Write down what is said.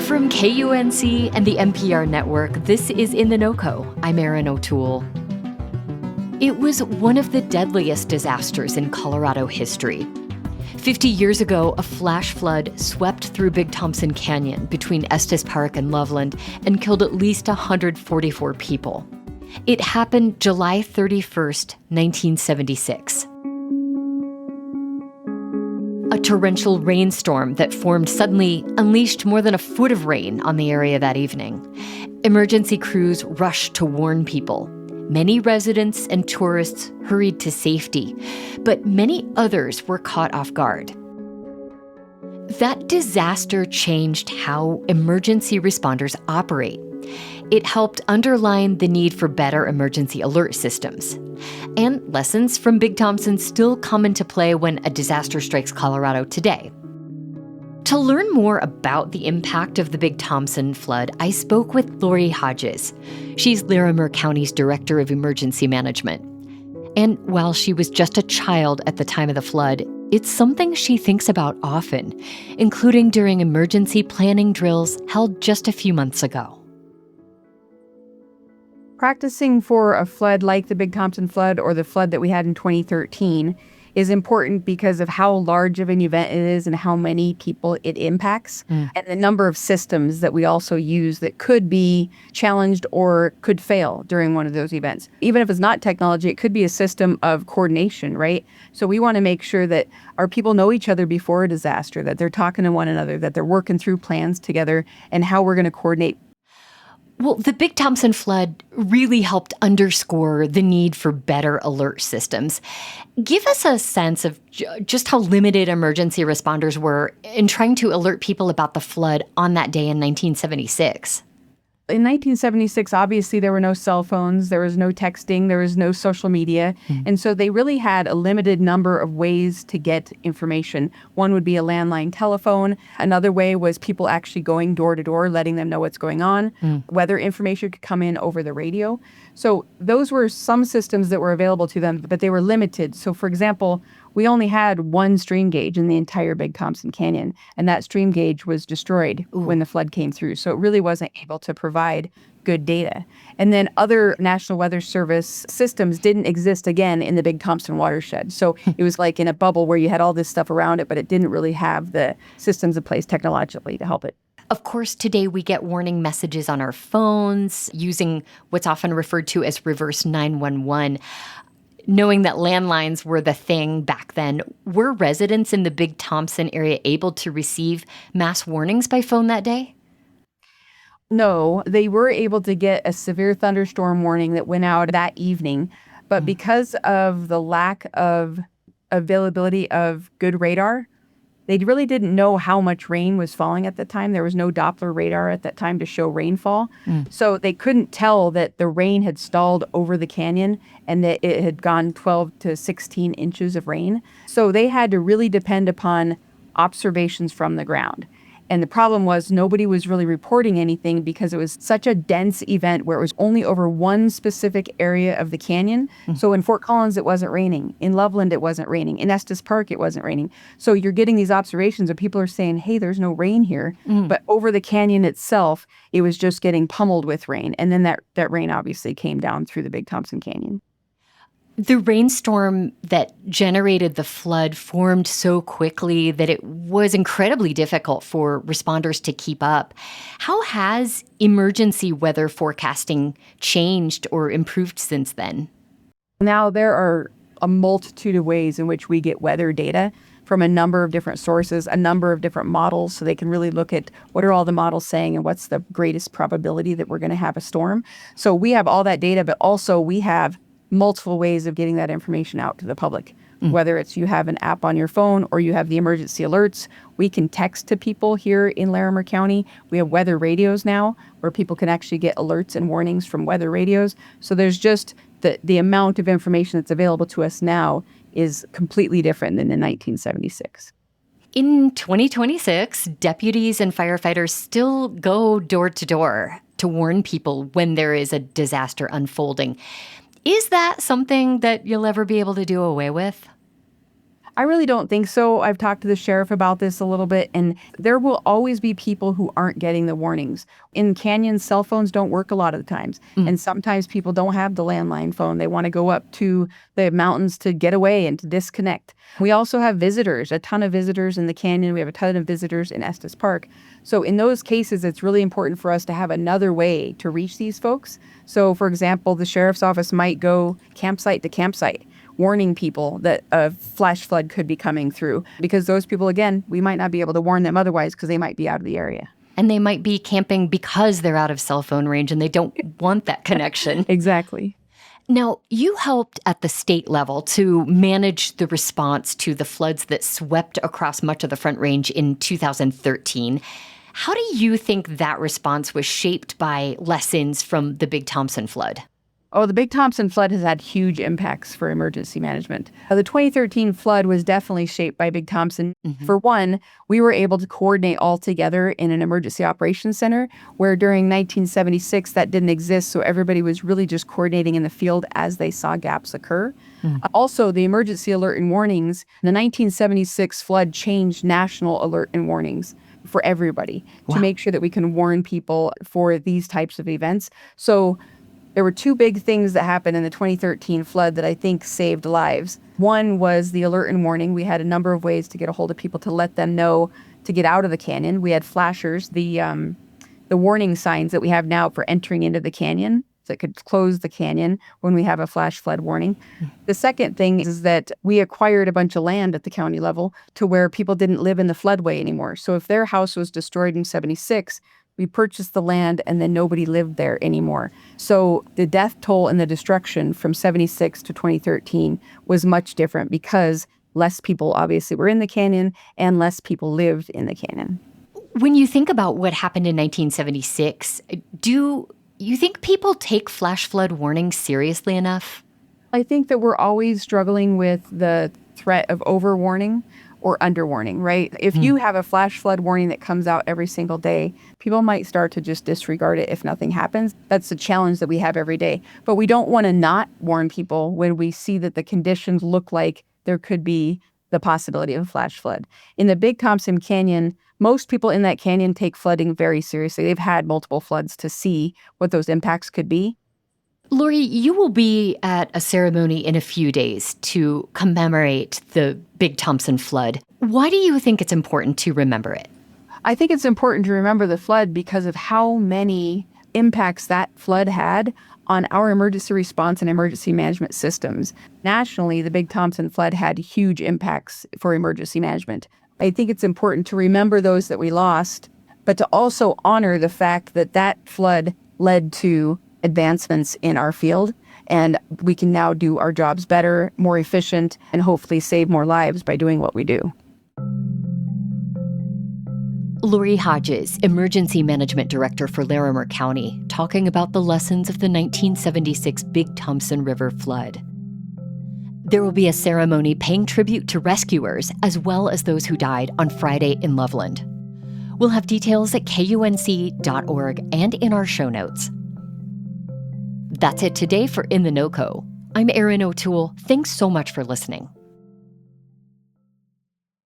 From KUNC and the NPR network, this is In the NoCo. I'm Erin O'Toole. It was one of the deadliest disasters in Colorado history. 50 years ago, a flash flood swept through Big Thompson Canyon between Estes Park and Loveland and killed at least 144 people. It happened July 31st, 1976. A torrential rainstorm that formed suddenly unleashed more than a foot of rain on the area that evening. Emergency crews rushed to warn people. Many residents and tourists hurried to safety, but many others were caught off guard. That disaster changed how emergency responders operate. It helped underline the need for better emergency alert systems. And lessons from Big Thompson still come into play when a disaster strikes Colorado today. To learn more about the impact of the Big Thompson flood, I spoke with Lori Hodges. She's Larimer County's Director of Emergency Management. And while she was just a child at the time of the flood, it's something she thinks about often, including during emergency planning drills held just a few months ago. Practicing for a flood like the Big Thompson flood or the flood that we had in 2013 is important because of how large of an event it is and how many people it impacts, and the number of systems that we also use that could be challenged or could fail during one of those events. Even if it's not technology, it could be a system of coordination, right? So we want to make sure that our people know each other before a disaster, that they're talking to one another, that they're working through plans together and how we're going to coordinate. Well, the Big Thompson flood really helped underscore the need for better alert systems. Give us a sense of just how limited emergency responders were in trying to alert people about the flood on that day in 1976. In 1976, obviously, there were no cell phones, there was no texting, there was no social media. And so they really had a limited number of ways to get information. One would be a landline telephone. Another way was people actually going door to door, letting them know what's going on. Weather information could come in over the radio. So those were some systems that were available to them, but they were limited. So, for example, we only had one stream gauge in the entire Big Thompson Canyon, and that stream gauge was destroyed when the flood came through. So it really wasn't able to provide good data. And then other National Weather Service systems didn't exist again in the Big Thompson watershed. So it was like in a bubble where you had all this stuff around it, but it didn't really have the systems in place technologically to help it. Of course, today we get warning messages on our phones using what's often referred to as reverse 911. Knowing that landlines were the thing back then, were residents in the Big Thompson area able to receive mass warnings by phone that day? No, they were able to get a severe thunderstorm warning that went out that evening. But because of the lack of availability of good radar, they really didn't know how much rain was falling at the time. There was no Doppler radar at that time to show rainfall. So they couldn't tell that the rain had stalled over the canyon and that it had gone 12 to 16 inches of rain. So they had to really depend upon observations from the ground. And the problem was nobody was really reporting anything because it was such a dense event where it was only over one specific area of the canyon. So in Fort Collins, it wasn't raining. In Loveland, it wasn't raining. In Estes Park, it wasn't raining. So you're getting these observations of people are saying, hey, there's no rain here. But over the canyon itself, it was just getting pummeled with rain. And then that rain obviously came down through the Big Thompson Canyon. The rainstorm that generated the flood formed so quickly that it was incredibly difficult for responders to keep up. How has emergency weather forecasting changed or improved since then? Now there are a multitude of ways in which we get weather data from a number of different sources, a number of different models, so they can really look at what are all the models saying and what's the greatest probability that we're going to have a storm. So we have all that data, but also we have multiple ways of getting that information out to the public. Whether it's you have an app on your phone or you have the emergency alerts, we can text to people here in Larimer County. We have weather radios now where people can actually get alerts and warnings from weather radios. So there's just the amount of information that's available to us now is completely different than in 1976. In 2026, deputies and firefighters still go door to door to warn people when there is a disaster unfolding. Is that something that you'll ever be able to do away with? I really don't think so. I've talked to the sheriff about this a little bit, and there will always be people who aren't getting the warnings. In canyons, cell phones don't work a lot of the times, and sometimes people don't have the landline phone. They want to go up to the mountains to get away and to disconnect. We also have visitors, a ton of visitors in the canyon. We have a ton of visitors in Estes Park. So in those cases, it's really important for us to have another way to reach these folks. So, for example, the sheriff's office might go campsite to campsite, warning people that a flash flood could be coming through, because those people, again, we might not be able to warn them otherwise because they might be out of the area. And they might be camping because they're out of cell phone range and they don't want that connection. Exactly. Now, you helped at the state level to manage the response to the floods that swept across much of the Front Range in 2013. How do you think that response was shaped by lessons from the Big Thompson flood? Oh, the Big Thompson flood has had huge impacts for emergency management. The 2013 flood was definitely shaped by Big Thompson. For one, we were able to coordinate all together in an emergency operations center, where during 1976 that didn't exist, so everybody was really just coordinating in the field as they saw gaps occur. Also, the emergency alert and warnings, the 1976 flood changed national alert and warnings for everybody to make sure that we can warn people for these types of events. So there were two big things that happened in the 2013 flood that I think saved lives. One was the alert and warning. We had a number of ways to get a hold of people to let them know to get out of the canyon. We had flashers, the warning signs that we have now for entering into the canyon that could close the canyon when we have a flash flood warning. The second thing is that we acquired a bunch of land at the county level to where people didn't live in the floodway anymore. So if their house was destroyed in 76, we purchased the land and then nobody lived there anymore. So the death toll and the destruction from 76 to 2013 was much different because less people obviously were in the canyon and less people lived in the canyon. When you think about what happened in 1976, do you think people take flash flood warnings seriously enough? I think that we're always struggling with the threat of overwarning or underwarning, right? If you have a flash flood warning that comes out every single day, people might start to just disregard it if nothing happens. That's the challenge that we have every day. But we don't want to not warn people when we see that the conditions look like there could be the possibility of a flash flood. In the Big Thompson Canyon, most people in that canyon take flooding very seriously. They've had multiple floods to see what those impacts could be. Lori, you will be at a ceremony in a few days to commemorate the Big Thompson flood. Why do you think it's important to remember it? I think it's important to remember the flood because of how many impacts that flood had on our emergency response and emergency management systems. Nationally, the Big Thompson flood had huge impacts for emergency management. I think it's important to remember those that we lost, but to also honor the fact that that flood led to advancements in our field, and we can now do our jobs better, more efficient, and hopefully save more lives by doing what we do. Lori Hodges, Emergency Management Director for Larimer County, talking about the lessons of the 1976 Big Thompson River flood. There will be a ceremony paying tribute to rescuers as well as those who died on Friday in Loveland. We'll have details at kunc.org and in our show notes. That's it today for In the NoCo. I'm Erin O'Toole. Thanks so much for listening.